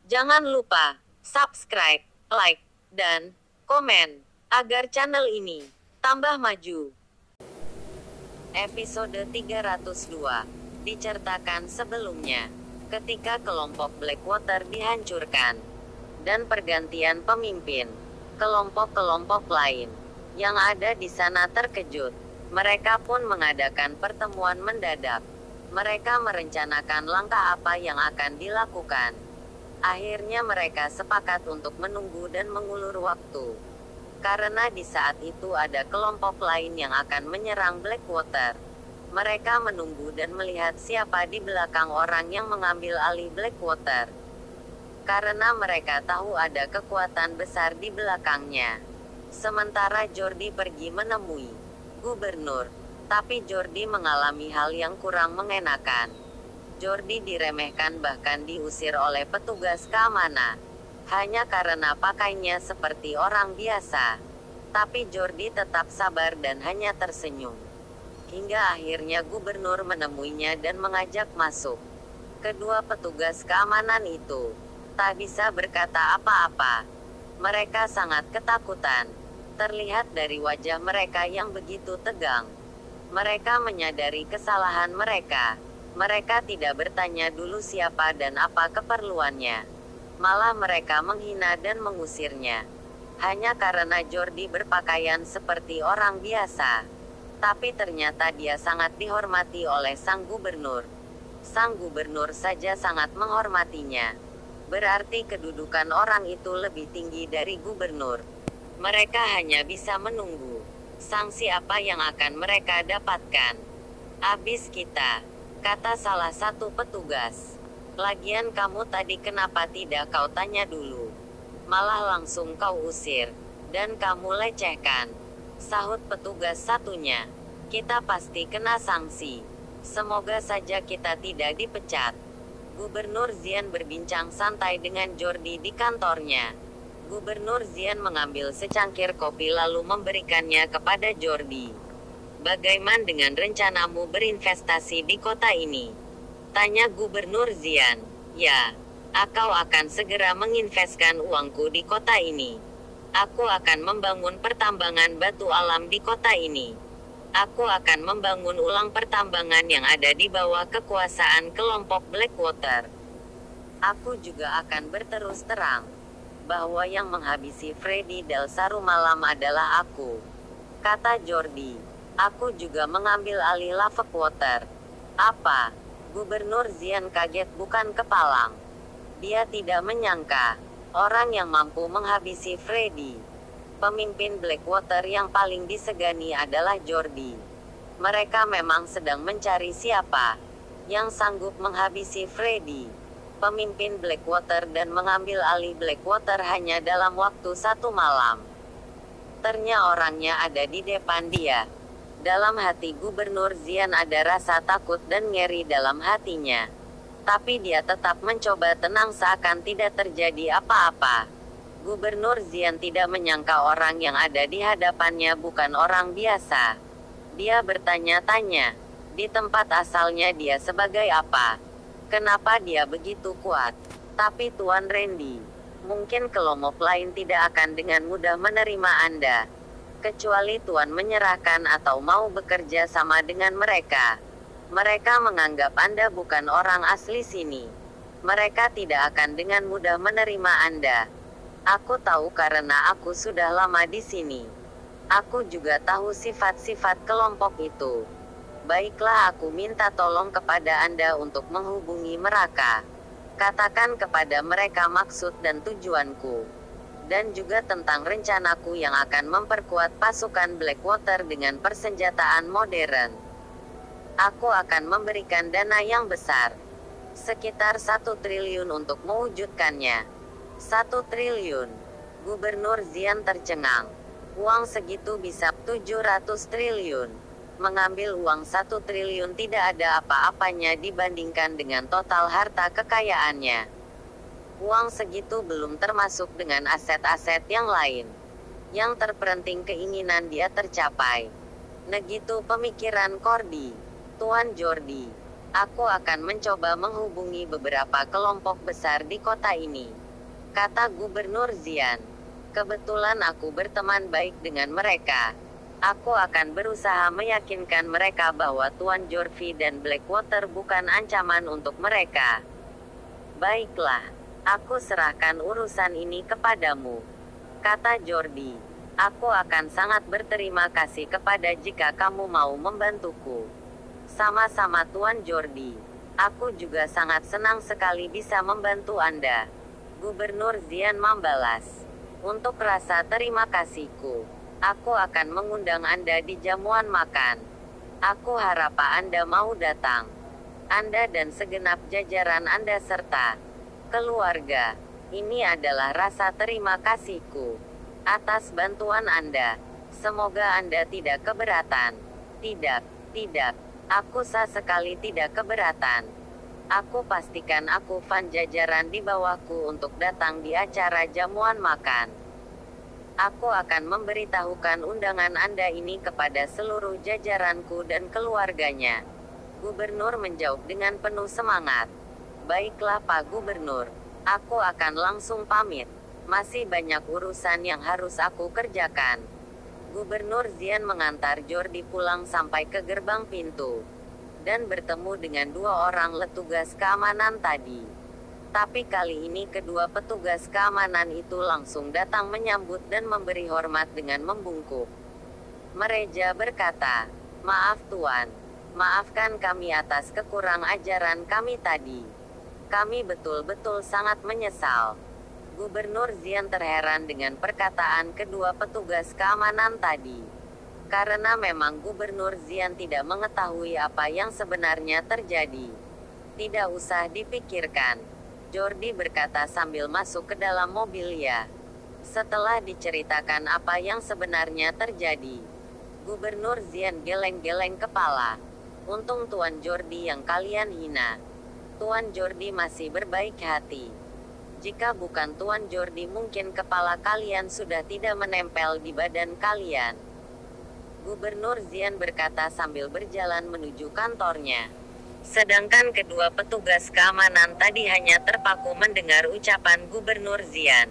Jangan lupa subscribe, like, dan komen agar channel ini tambah maju. Episode 302 diceritakan sebelumnya, ketika kelompok Blackwater dihancurkan dan pergantian pemimpin, kelompok-kelompok lain yang ada di sana terkejut. Mereka pun mengadakan pertemuan mendadak. Mereka merencanakan langkah apa yang akan dilakukan. Akhirnya mereka sepakat untuk menunggu dan mengulur waktu. Karena di saat itu ada kelompok lain yang akan menyerang Blackwater. Mereka menunggu dan melihat siapa di belakang orang yang mengambil alih Blackwater. Karena mereka tahu ada kekuatan besar di belakangnya. Sementara Jordi pergi menemui gubernur. Tapi Jordi mengalami hal yang kurang mengenakan. Jordi diremehkan bahkan diusir oleh petugas keamanan. Hanya karena pakainya seperti orang biasa. Tapi Jordi tetap sabar dan hanya tersenyum. Hingga akhirnya gubernur menemuinya dan mengajak masuk. Kedua petugas keamanan itu tak bisa berkata apa-apa. Mereka sangat ketakutan. Terlihat dari wajah mereka yang begitu tegang. Mereka menyadari kesalahan mereka. Mereka tidak bertanya dulu siapa dan apa keperluannya. Malah mereka menghina dan mengusirnya. Hanya karena Jordi berpakaian seperti orang biasa. Tapi ternyata dia sangat dihormati oleh sang gubernur. Sang gubernur saja sangat menghormatinya. Berarti kedudukan orang itu lebih tinggi dari gubernur. Mereka hanya bisa menunggu sanksi apa yang akan mereka dapatkan. Abis kita, kata salah satu petugas. Lagian kamu tadi kenapa tidak kau tanya dulu? Malah langsung kau usir. Dan kamu lecehkan. Sahut petugas satunya. Kita pasti kena sanksi. Semoga saja kita tidak dipecat. Gubernur Zian berbincang santai dengan Jordi di kantornya. Gubernur Zian mengambil secangkir kopi lalu memberikannya kepada Jordi. Bagaimana dengan rencanamu berinvestasi di kota ini? Tanya Gubernur Zian. Ya, aku akan segera menginvestkan uangku di kota ini. Aku akan membangun pertambangan batu alam di kota ini. Aku akan membangun ulang pertambangan yang ada di bawah kekuasaan kelompok Blackwater. Aku juga akan berterus terang bahwa yang menghabisi Freddy Dalsaru malam adalah aku. Kata Jordi. Aku juga mengambil alih Lavewater. Apa? Gubernur Zian kaget bukan kepalang. Dia tidak menyangka orang yang mampu menghabisi Freddy, pemimpin Blackwater yang paling disegani adalah Jordi. Mereka memang sedang mencari siapa yang sanggup menghabisi Freddy, pemimpin Blackwater, dan mengambil alih Blackwater hanya dalam waktu satu malam. Ternyata orangnya ada di depan dia. Dalam hati Gubernur Zian ada rasa takut dan ngeri dalam hatinya. Tapi dia tetap mencoba tenang seakan tidak terjadi apa-apa. Gubernur Zian tidak menyangka orang yang ada di hadapannya bukan orang biasa. Dia bertanya-tanya, di tempat asalnya dia sebagai apa? Kenapa dia begitu kuat? Tapi Tuan Randy, mungkin kelompok lain tidak akan dengan mudah menerima Anda. Kecuali Tuan menyerahkan atau mau bekerja sama dengan mereka. Mereka menganggap Anda bukan orang asli sini. Mereka tidak akan dengan mudah menerima Anda. Aku tahu karena aku sudah lama di sini. Aku juga tahu sifat-sifat kelompok itu. Baiklah, aku minta tolong kepada Anda untuk menghubungi mereka. Katakan kepada mereka maksud dan tujuanku. Dan juga tentang rencanaku yang akan memperkuat pasukan Blackwater dengan persenjataan modern. Aku akan memberikan dana yang besar. Sekitar 1 triliun untuk mewujudkannya. 1 triliun. Gubernur Zian tercengang. Uang segitu bisa 700 triliun. Mengambil uang 1 triliun tidak ada apa-apanya dibandingkan dengan total harta kekayaannya. Uang segitu belum termasuk dengan aset-aset yang lain. Yang terpenting keinginan dia tercapai. Negitu pemikiran Cordy. Tuan Jordi, Aku akan mencoba menghubungi beberapa kelompok besar di kota ini, kata Gubernur Xian. Kebetulan aku berteman baik dengan mereka. Aku akan berusaha meyakinkan mereka bahwa Tuan Jorvi dan Blackwater bukan ancaman untuk mereka. Baiklah, aku serahkan urusan ini kepadamu, kata Jordi. Aku akan sangat berterima kasih kepada jika kamu mau membantuku. Sama-sama Tuan Jordi. Aku juga sangat senang sekali bisa membantu Anda. Gubernur Xian membalas. Untuk rasa terima kasihku, aku akan mengundang Anda di jamuan makan. Aku harap Anda mau datang. Anda dan segenap jajaran Anda serta keluarga. Ini adalah rasa terima kasihku atas bantuan Anda. Semoga Anda tidak keberatan. Tidak. Aku sekali tidak keberatan. Aku pastikan aku fan jajaran di bawahku untuk datang di acara jamuan makan. Aku akan memberitahukan undangan Anda ini kepada seluruh jajaranku dan keluarganya. Gubernur menjawab dengan penuh semangat. Baiklah Pak Gubernur. Aku akan langsung pamit. Masih banyak urusan yang harus aku kerjakan. Gubernur Xian mengantar Jordi pulang sampai ke gerbang pintu, dan bertemu dengan dua orang petugas keamanan tadi. Tapi kali ini kedua petugas keamanan itu langsung datang menyambut dan memberi hormat dengan membungkuk. Mereka berkata, "Maaf Tuan, maafkan kami atas kekurang ajaran kami tadi. Kami betul-betul sangat menyesal." Gubernur Xian terheran dengan perkataan kedua petugas keamanan tadi. Karena memang Gubernur Xian tidak mengetahui apa yang sebenarnya terjadi. Tidak usah dipikirkan, Jordi berkata sambil masuk ke dalam mobilnya. Setelah diceritakan apa yang sebenarnya terjadi, Gubernur Xian geleng-geleng kepala. Untung Tuan Jordi yang kalian hina. Tuan Jordi masih berbaik hati. Jika bukan Tuan Jordi mungkin kepala kalian sudah tidak menempel di badan kalian. Gubernur Xian berkata sambil berjalan menuju kantornya. Sedangkan kedua petugas keamanan tadi hanya terpaku mendengar ucapan Gubernur Xian.